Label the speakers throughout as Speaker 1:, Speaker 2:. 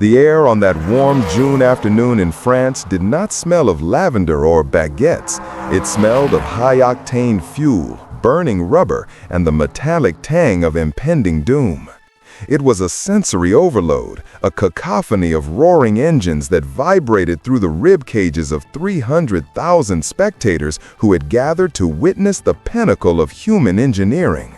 Speaker 1: The air on that warm June afternoon in France did not smell of lavender or baguettes. It smelled of high-octane fuel, burning rubber, and the metallic tang of impending doom. It was a sensory overload, a cacophony of roaring engines that vibrated through the rib cages of 300,000 spectators who had gathered to witness the pinnacle of human engineering.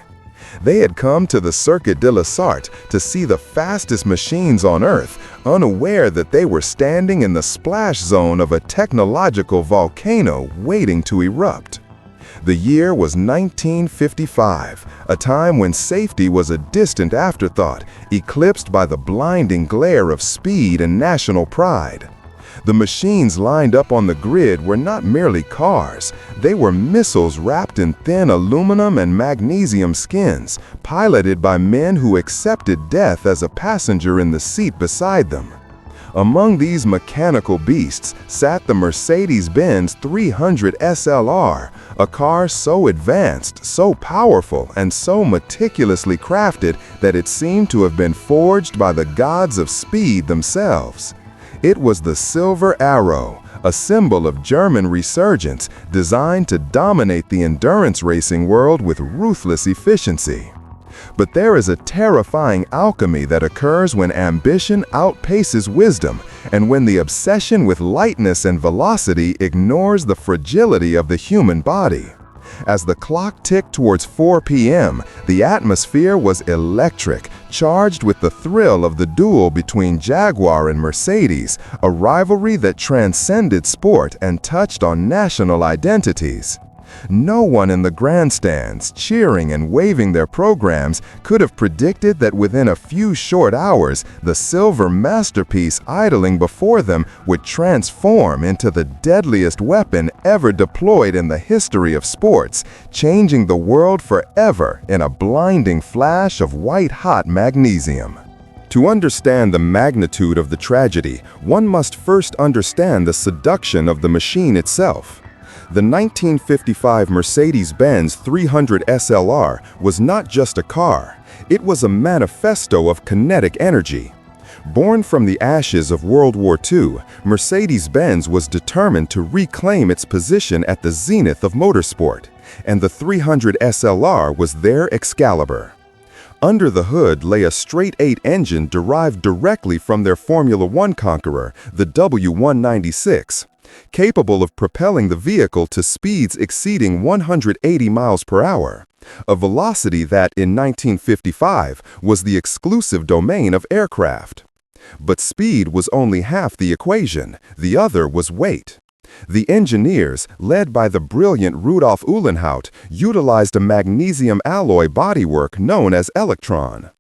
Speaker 1: They had come to the Circuit de la Sarthe to see the fastest machines on Earth, unaware that they were standing in the splash zone of a technological volcano waiting to erupt. The year was 1955, a time when safety was a distant afterthought, eclipsed by the blinding glare of speed and national pride. The machines lined up on the grid were not merely cars. They were missiles wrapped in thin aluminum and magnesium skins, piloted by men who accepted death as a passenger in the seat beside them. Among these mechanical beasts sat the Mercedes-Benz 300 SLR, a car so advanced, so powerful, and so meticulously crafted that it seemed to have been forged by the gods of speed themselves. It was the Silver Arrow, a symbol of German resurgence designed to dominate the endurance racing world with ruthless efficiency. But there is a terrifying alchemy that occurs when ambition outpaces wisdom and when the obsession with lightness and velocity ignores the fragility of the human body. As the clock ticked towards 4 p.m., the atmosphere was electric, charged with the thrill of the duel between Jaguar and Mercedes, a rivalry that transcended sport and touched on national identities. No one in the grandstands, cheering and waving their programs, could have predicted that within a few short hours, the silver masterpiece idling before them would transform into the deadliest weapon ever deployed in the history of sports, changing the world forever in a blinding flash of white-hot magnesium. To understand the magnitude of the tragedy, one must first understand the seduction of the machine itself. The 1955 Mercedes-Benz 300 SLR was not just a car, it was a manifesto of kinetic energy. Born from the ashes of World War II, Mercedes-Benz was determined to reclaim its position at the zenith of motorsport, and the 300 SLR was their Excalibur. Under the hood lay a straight-eight engine derived directly from their Formula One conqueror, the W196. Capable of propelling the vehicle to speeds exceeding 180 miles per hour, a velocity that, in 1955, was the exclusive domain of aircraft. But speed was only half the equation, the other was weight. The engineers, led by the brilliant Rudolf Uhlenhaut, utilized a magnesium alloy bodywork known as Electron.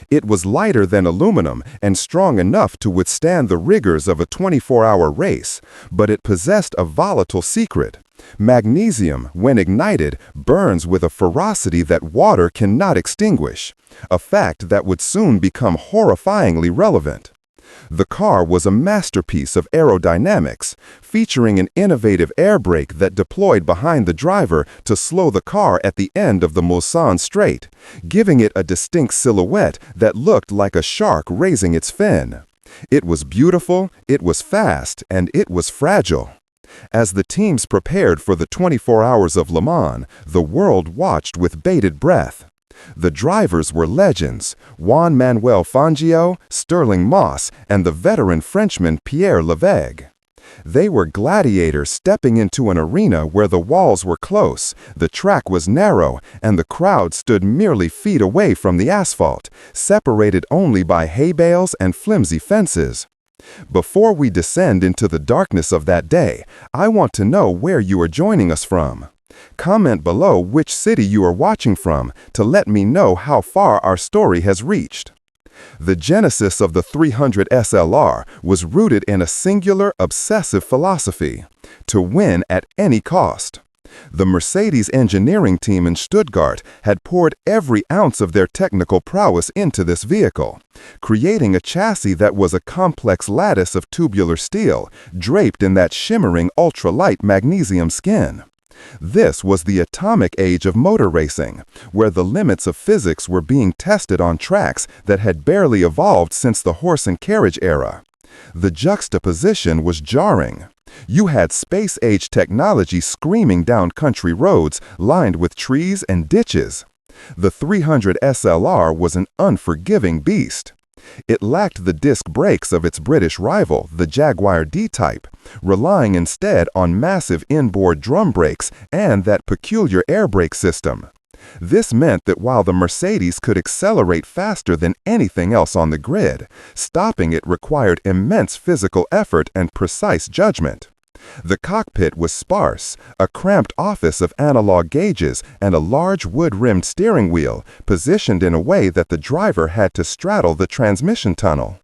Speaker 1: It was lighter than aluminum and strong enough to withstand the rigors of a 24-hour race, but it possessed a volatile secret. Magnesium, when ignited, burns with a ferocity that water cannot extinguish, a fact that would soon become horrifyingly relevant. The car was a masterpiece of aerodynamics, featuring an innovative air brake that deployed behind the driver to slow the car at the end of the Mulsanne Strait, giving it a distinct silhouette that looked like a shark raising its fin. It was beautiful, it was fast, and it was fragile. As the teams prepared for the 24 hours of Le Mans, the world watched with bated breath. The drivers were legends: Manuel Fangio, Stirling, and the veteran Frenchman Pierre Levegh. They were gladiators stepping into an arena where the walls were close, the track was narrow, and the crowd stood merely feet away from the asphalt, separated only by hay bales and flimsy fences. Before we descend into the darkness of that day, I want to know where you are joining us from. Comment below which city you are watching from to let me know how far our story has reached. The genesis of the 300 SLR was rooted in a singular, obsessive philosophy: to win at any cost. The Mercedes engineering team in Stuttgart had poured every ounce of their technical prowess into this vehicle, creating a chassis that was a complex lattice of tubular steel, draped in that shimmering ultralight magnesium skin. This was the atomic age of motor racing, where the limits of physics were being tested on tracks that had barely evolved since the horse and carriage era. The juxtaposition was jarring. You had space-age technology screaming down country roads lined with trees and ditches. The 300 SLR was an unforgiving beast. It lacked the disc brakes of its British rival, the Jaguar D-Type, relying instead on massive inboard drum brakes and that peculiar air brake system. This meant that while the Mercedes could accelerate faster than anything else on the grid, stopping it required immense physical effort and precise judgment. The cockpit was sparse, a cramped office of analog gauges and a large wood-rimmed steering wheel positioned in a way that the driver had to straddle the transmission tunnel.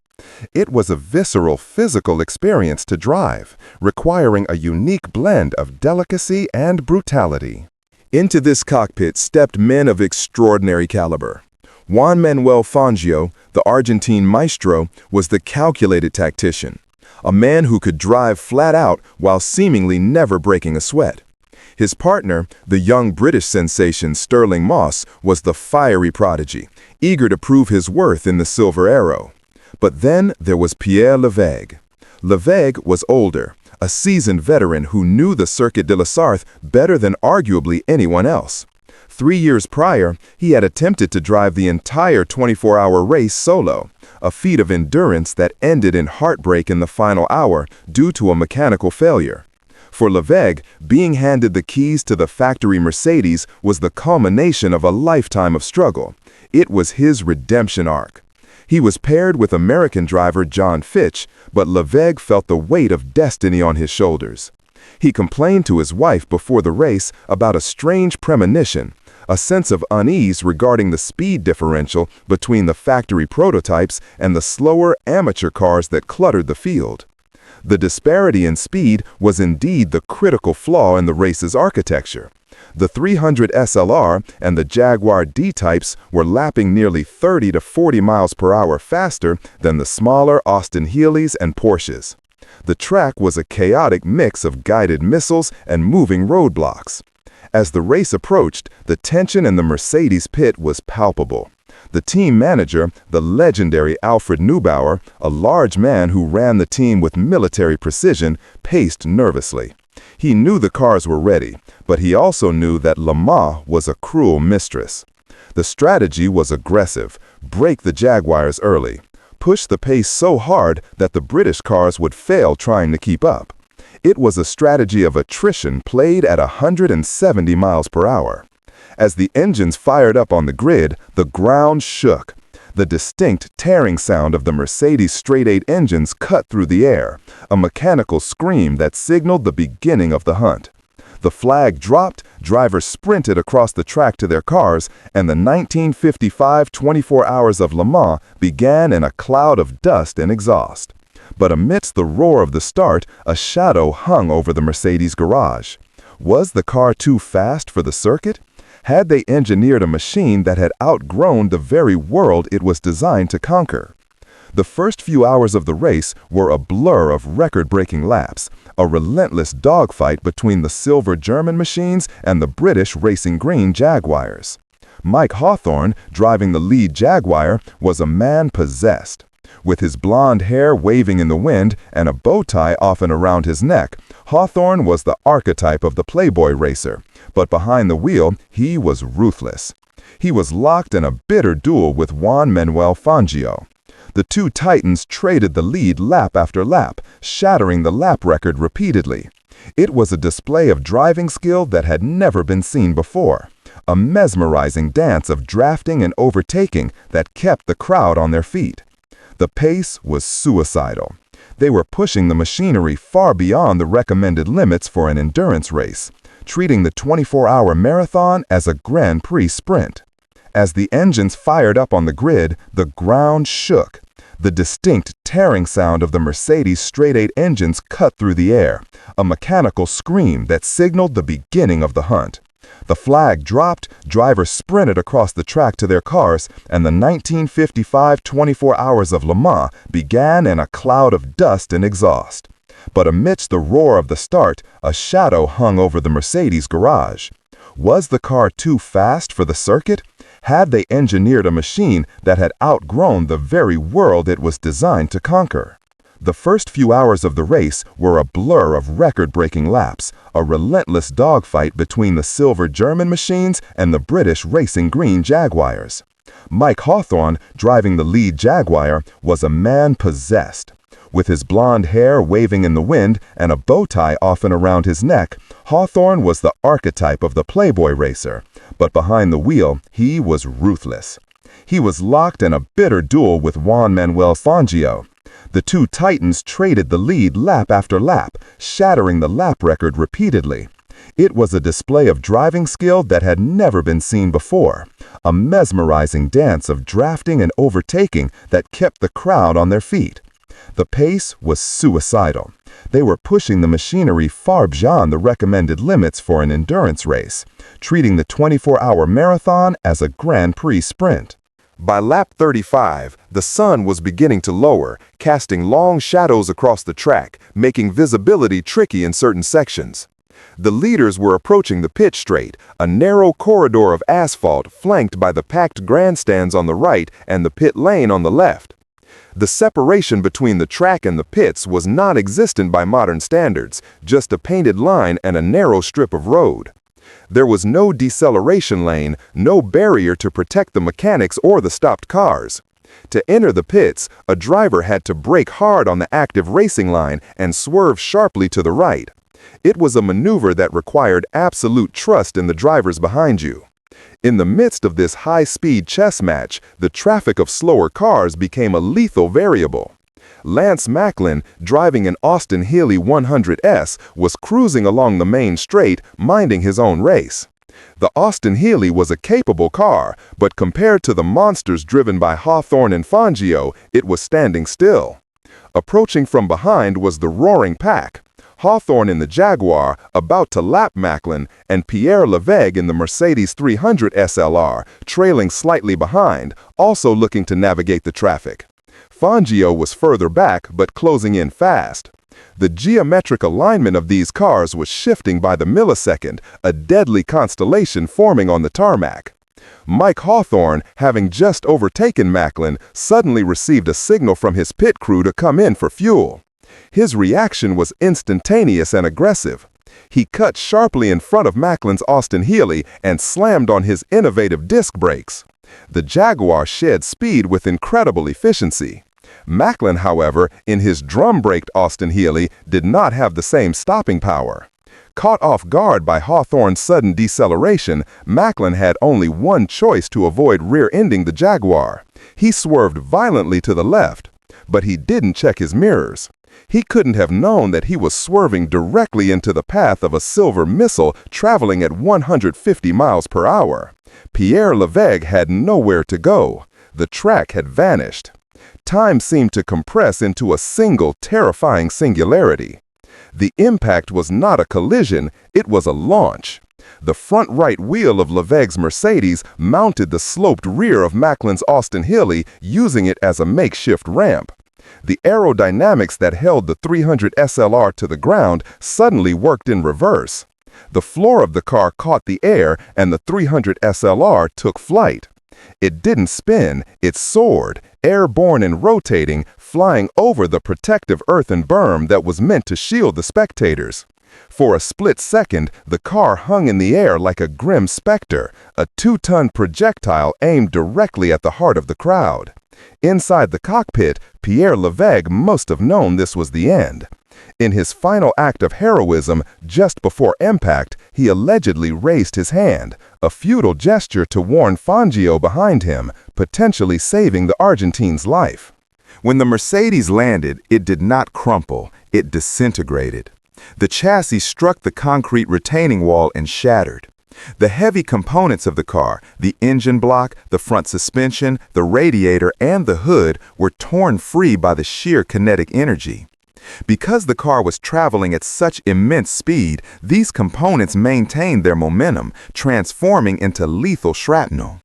Speaker 1: It was a visceral physical experience to drive, requiring a unique blend of delicacy and brutality. Into this cockpit stepped men of extraordinary caliber. Juan Manuel Fangio, the Argentine maestro, was the calculated tactician, a man who could drive flat out while seemingly never breaking a sweat. His partner, the young British sensation Stirling, was the fiery prodigy, eager to prove his worth in the Silver Arrow. But then there was Pierre Levegh. Levegh was older, a seasoned veteran who knew the Circuit de la Sarthe better than arguably anyone else. 3 years prior, he had attempted to drive the entire 24-hour race solo, a feat of endurance that ended in heartbreak in the final hour due to a mechanical failure. For Levegh, being handed the keys to the factory Mercedes was the culmination of a lifetime of struggle. It was his redemption arc. He was paired with American driver John Fitch, but Levegh felt the weight of destiny on his shoulders. He complained to his wife before the race about a strange premonition, a sense of unease regarding the speed differential between the factory prototypes and the slower amateur cars that cluttered the field. The disparity in speed was indeed the critical flaw in the race's architecture. The 300 SLR and the Jaguar D-types were lapping nearly 30 to 40 miles per hour faster than the smaller Austin Healey's and Porsches. The track was a chaotic mix of guided missiles and moving roadblocks. As the race approached, the tension in the Mercedes pit was palpable. The team manager, the legendary Alfred Neubauer, a large man who ran the team with military precision, paced nervously. He knew the cars were ready, but he also knew that Le Mans was a cruel mistress. The strategy was aggressive: break the Jaguars early, push the pace so hard that the British cars would fail trying to keep up. It was a strategy of attrition played at 170 miles per hour. As the engines fired up on the grid, the ground shook. The distinct tearing sound of the Mercedes straight-eight engines cut through the air, a mechanical scream that signaled the beginning of the hunt. The flag dropped, drivers sprinted across the track to their cars, and the 1955 24 Hours of Le Mans began in a cloud of dust and exhaust. But amidst the roar of the start, a shadow hung over the Mercedes garage. Was the car too fast for the circuit? Had they engineered a machine that had outgrown the very world it was designed to conquer? The first few hours of the race were a blur of record-breaking laps, a relentless dogfight between the silver German machines and the British racing green Jaguars. Mike Hawthorne, driving the lead Jaguar, was a man possessed. With his blonde hair waving in the wind and a bow tie often around his neck, Hawthorne was the archetype of the playboy racer, but behind the wheel, he was ruthless. He was locked in a bitter duel with Juan Manuel Fangio. The two titans traded the lead lap after lap, shattering the lap record repeatedly. It was a display of driving skill that had never been seen before, a mesmerizing dance of drafting and overtaking that kept the crowd on their feet. The pace was suicidal. They were pushing the machinery far beyond the recommended limits for an endurance race, treating the 24-hour marathon as a Grand Prix sprint. As the engines fired up on the grid, the ground shook. The distinct tearing sound of the Mercedes straight-eight engines cut through the air, a mechanical scream that signaled the beginning of the hunt. The flag dropped, drivers sprinted across the track to their cars, and the 1955 24 Hours of Le Mans began in a cloud of dust and exhaust. But amidst the roar of the start, a shadow hung over the Mercedes garage. Was the car too fast for the circuit? Had they engineered a machine that had outgrown the very world it was designed to conquer? The first few hours of the race were a blur of record-breaking laps, a relentless dogfight between the silver German machines and the British racing green Jaguars. Mike Hawthorne, driving the lead Jaguar, was a man possessed. With his blonde hair waving in the wind and a bow tie often around his neck, Hawthorne was the archetype of the playboy racer. But behind the wheel, he was ruthless. He was locked in a bitter duel with Juan Manuel Fangio. The two titans traded the lead lap after lap, shattering the lap record repeatedly. It was a display of driving skill that had never been seen before, a mesmerizing dance of drafting and overtaking that kept the crowd on their feet. The pace was suicidal. They were pushing the machinery far beyond the recommended limits for an endurance race, treating the 24-hour marathon as a Grand Prix sprint. By lap 35, the sun was beginning to lower, casting long shadows across the track, making visibility tricky in certain sections. The leaders were approaching the pit straight, a narrow corridor of asphalt flanked by the packed grandstands on the right and the pit lane on the left. The separation between the track and the pits was non-existent by modern standards, just a painted line and a narrow strip of road. There was no deceleration lane, no barrier to protect the mechanics or the stopped cars. To enter the pits, a driver had to brake hard on the active racing line and swerve sharply to the right. It was a maneuver that required absolute trust in the drivers behind you. In the midst of this high-speed chess match, the traffic of slower cars became a lethal variable. Lance Macklin, driving an Austin Healey 100S, was cruising along the main straight, minding his own race. The Austin Healey was a capable car, but compared to the monsters driven by Hawthorne and Fangio, it was standing still. Approaching from behind was the roaring pack. Hawthorne in the Jaguar, about to lap Macklin, and Pierre Levegh in the Mercedes 300 SLR, trailing slightly behind, also looking to navigate the traffic. Fangio was further back, but closing in fast. The geometric alignment of these cars was shifting by the millisecond, a deadly constellation forming on the tarmac. Mike Hawthorne, having just overtaken Macklin, suddenly received a signal from his pit crew to come in for fuel. His reaction was instantaneous and aggressive. He cut sharply in front of Macklin's Austin Healey and slammed on his innovative disc brakes. The Jaguar shed speed with incredible efficiency. Macklin, however, in his drum-braked Austin Healey, did not have the same stopping power. Caught off guard by Hawthorne's sudden deceleration, Macklin had only one choice to avoid rear-ending the Jaguar. He swerved violently to the left, but he didn't check his mirrors. He couldn't have known that he was swerving directly into the path of a silver missile traveling at 150 miles per hour. Pierre Levegh had nowhere to go. The track had vanished. Time seemed to compress into a single terrifying singularity. The impact was not a collision, it was a launch. The front right wheel of Levegh's Mercedes mounted the sloped rear of Macklin's Austin Healey, using it as a makeshift ramp. The aerodynamics that held the 300 SLR to the ground suddenly worked in reverse. The floor of the car caught the air and the 300 SLR took flight. It didn't spin, it soared, airborne and rotating, flying over the protective earthen berm that was meant to shield the spectators. For a split second, the car hung in the air like a grim specter, a 2-ton projectile aimed directly at the heart of the crowd. Inside the cockpit, Pierre Levegh must have known this was the end. In his final act of heroism, just before impact, he allegedly raised his hand, a futile gesture to warn Fangio behind him, potentially saving the Argentine's life. When the Mercedes landed, it did not crumple, it disintegrated. The chassis struck the concrete retaining wall and shattered. The heavy components of the car, the engine block, the front suspension, the radiator, and the hood were torn free by the sheer kinetic energy. Because the car was traveling at such immense speed, these components maintained their momentum, transforming into lethal shrapnel.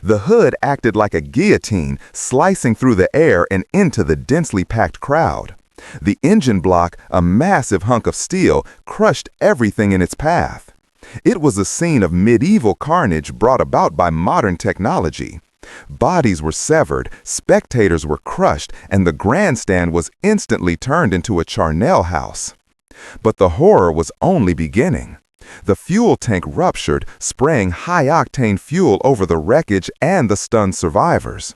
Speaker 1: The hood acted like a guillotine, slicing through the air and into the densely packed crowd. The engine block, a massive hunk of steel, crushed everything in its path. It was a scene of medieval carnage brought about by modern technology. Bodies were severed, spectators were crushed, and the grandstand was instantly turned into a charnel house. But the horror was only beginning. The fuel tank ruptured, spraying high-octane fuel over the wreckage and the stunned survivors.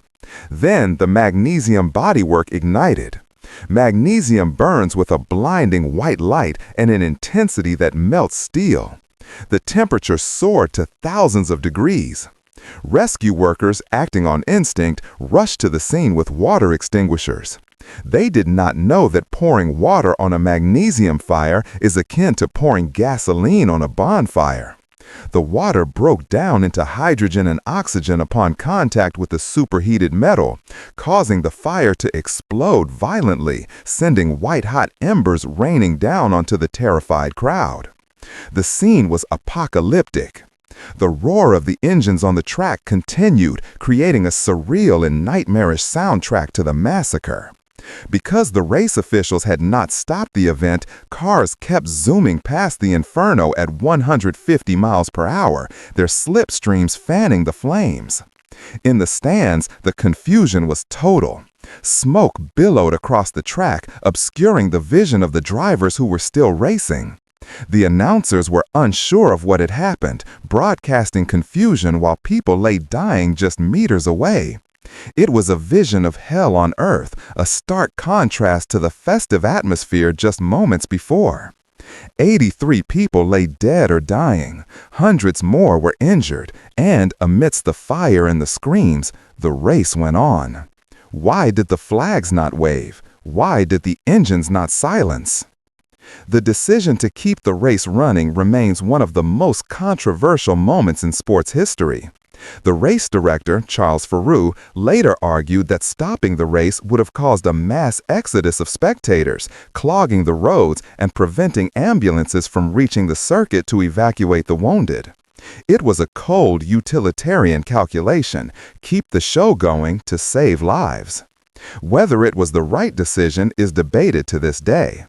Speaker 1: Then the magnesium bodywork ignited. Magnesium burns with a blinding white light and an intensity that melts steel. The temperature soared to thousands of degrees. Rescue workers, acting on instinct, rushed to the scene with water extinguishers. They did not know that pouring water on a magnesium fire is akin to pouring gasoline on a bonfire. The water broke down into hydrogen and oxygen upon contact with the superheated metal, causing the fire to explode violently, sending white-hot embers raining down onto the terrified crowd. The scene was apocalyptic. The roar of the engines on the track continued, creating a surreal and nightmarish soundtrack to the massacre. Because the race officials had not stopped the event, cars kept zooming past the inferno at 150 miles per hour, their slipstreams fanning the flames. In the stands, the confusion was total. Smoke billowed across the track, obscuring the vision of the drivers who were still racing. The announcers were unsure of what had happened, broadcasting confusion while people lay dying just meters away. It was a vision of hell on earth, a stark contrast to the festive atmosphere just moments before. 83 people lay dead or dying, hundreds more were injured, and amidst the fire and the screams, the race went on. Why did the flags not wave? Why did the engines not silence? The decision to keep the race running remains one of the most controversial moments in sports history. The race director, Charles Faroux, later argued that stopping the race would have caused a mass exodus of spectators, clogging the roads and preventing ambulances from reaching the circuit to evacuate the wounded. It was a cold, utilitarian calculation: keep the show going to save lives. Whether it was the right decision is debated to this day.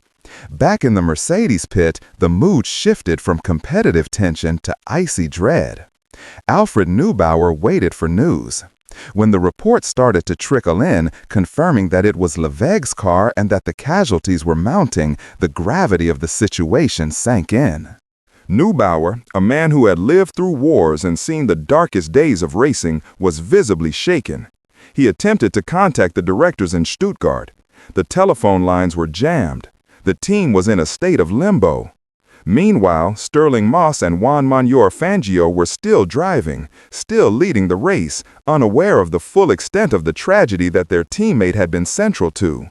Speaker 1: Back in the Mercedes pit, the mood shifted from competitive tension to icy dread. Alfred Neubauer waited for news. When the reports started to trickle in, confirming that it was Levegh's car and that the casualties were mounting, the gravity of the situation sank in. Neubauer, a man who had lived through wars and seen the darkest days of racing, was visibly shaken. He attempted to contact the directors in Stuttgart. The telephone lines were jammed. The team was in a state of limbo. Meanwhile, Stirling Moss and Juan Manuel Fangio were still driving, still leading the race, unaware of the full extent of the tragedy that their teammate had been central to.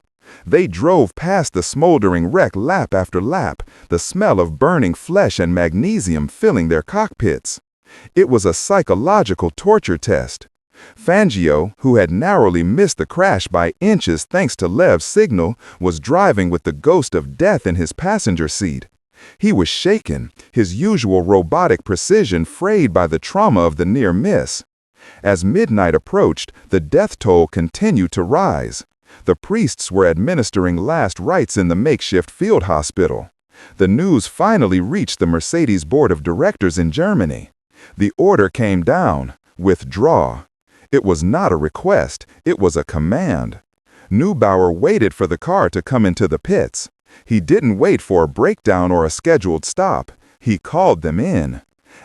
Speaker 1: They drove past the smoldering wreck lap after lap, the smell of burning flesh and magnesium filling their cockpits. It was a psychological torture test. Fangio, who had narrowly missed the crash by inches thanks to Levegh's signal, was driving with the ghost of death in his passenger seat. He was shaken, his usual robotic precision frayed by the trauma of the near miss. As midnight approached, the death toll continued to rise. The priests were administering last rites in the makeshift field hospital. The news finally reached the Mercedes board of directors in Germany. The order came down: withdraw. It was not a request, it was a command. Neubauer waited for the car to come into the pits. He didn't wait for a breakdown or a scheduled stop. He called them in.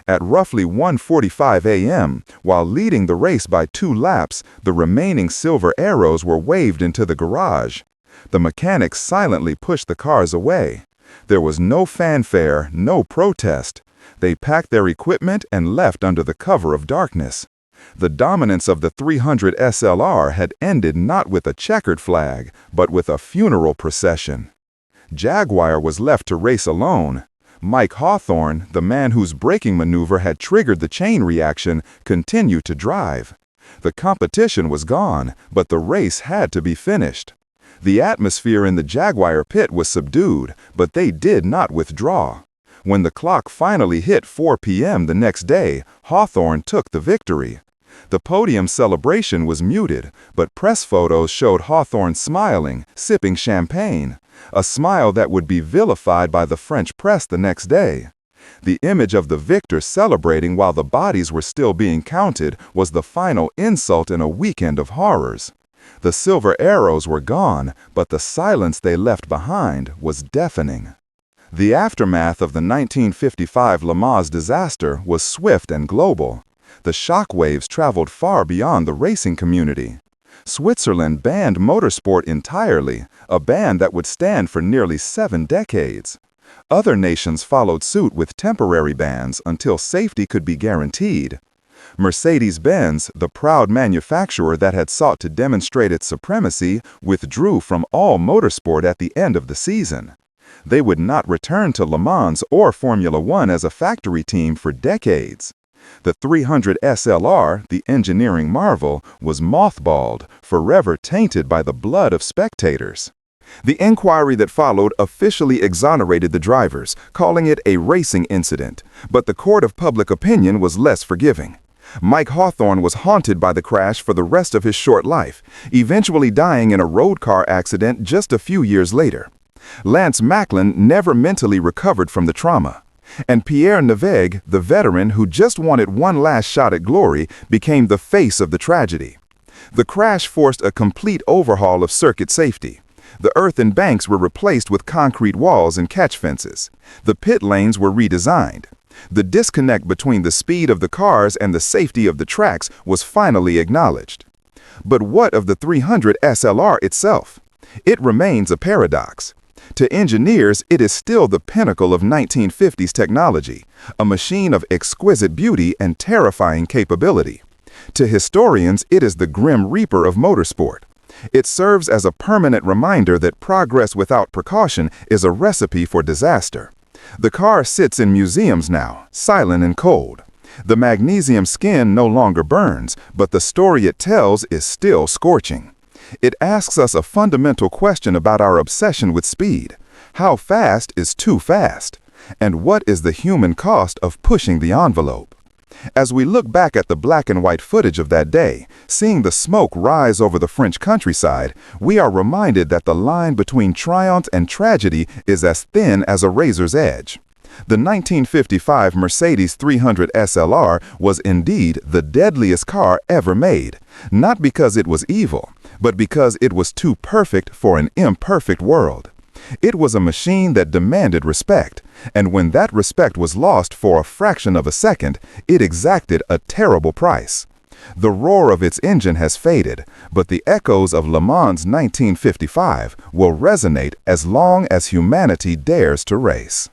Speaker 1: At roughly 1:45 a.m., while leading the race by 2 laps, the remaining silver arrows were waved into the garage. The mechanics silently pushed the cars away. There was no fanfare, no protest. They packed their equipment and left under the cover of darkness. The dominance of the 300 SLR had ended not with a checkered flag, but with a funeral procession. Jaguar was left to race alone. Mike Hawthorne, the man whose braking maneuver had triggered the chain reaction, continued to drive. The competition was gone, but the race had to be finished. The atmosphere in the Jaguar pit was subdued, but they did not withdraw. When the clock finally hit 4 p.m. the next day, Hawthorne took the victory. The podium celebration was muted, but press photos showed Hawthorne smiling, sipping champagne, a smile that would be vilified by the French press the next day. The image of the victor celebrating while the bodies were still being counted was the final insult in a weekend of horrors. The silver arrows were gone, but the silence they left behind was deafening. The aftermath of the 1955 Le Mans disaster was swift and global. The shockwaves traveled far beyond the racing community. Switzerland banned motorsport entirely, a ban that would stand for nearly 7 decades. Other nations followed suit with temporary bans until safety could be guaranteed. Mercedes-Benz, the proud manufacturer that had sought to demonstrate its supremacy, withdrew from all motorsport at the end of the season. They would not return to Le Mans or Formula One as a factory team for decades. The 300 SLR, the engineering marvel, was mothballed, forever tainted by the blood of spectators. The inquiry that followed officially exonerated the drivers, calling it a racing incident, but the court of public opinion was less forgiving. Mike Hawthorne was haunted by the crash for the rest of his short life, eventually dying in a road car accident just a few years later. Lance Macklin never mentally recovered from the trauma. And Pierre Levegh, the veteran who just wanted one last shot at glory, became the face of the tragedy. The crash forced a complete overhaul of circuit safety. The earthen banks were replaced with concrete walls and catch fences. The pit lanes were redesigned. The disconnect between the speed of the cars and the safety of the tracks was finally acknowledged. But what of the 300 SLR itself? It remains a paradox. To engineers, it is still the pinnacle of 1950s technology, a machine of exquisite beauty and terrifying capability. To historians, it is the grim reaper of motorsport. It serves as a permanent reminder that progress without precaution is a recipe for disaster. The car sits in museums now, silent and cold. The magnesium skin no longer burns, but the story it tells is still scorching. It asks us a fundamental question about our obsession with speed. How fast is too fast? And what is the human cost of pushing the envelope? As we look back at the black and white footage of that day, seeing the smoke rise over the French countryside, we are reminded that the line between triumph and tragedy is as thin as a razor's edge. The 1955 Mercedes 300 SLR was indeed the deadliest car ever made, not because it was evil, but because it was too perfect for an imperfect world. It was a machine that demanded respect, and when that respect was lost for a fraction of a second, it exacted a terrible price. The roar of its engine has faded, but the echoes of Le Mans 1955 will resonate as long as humanity dares to race.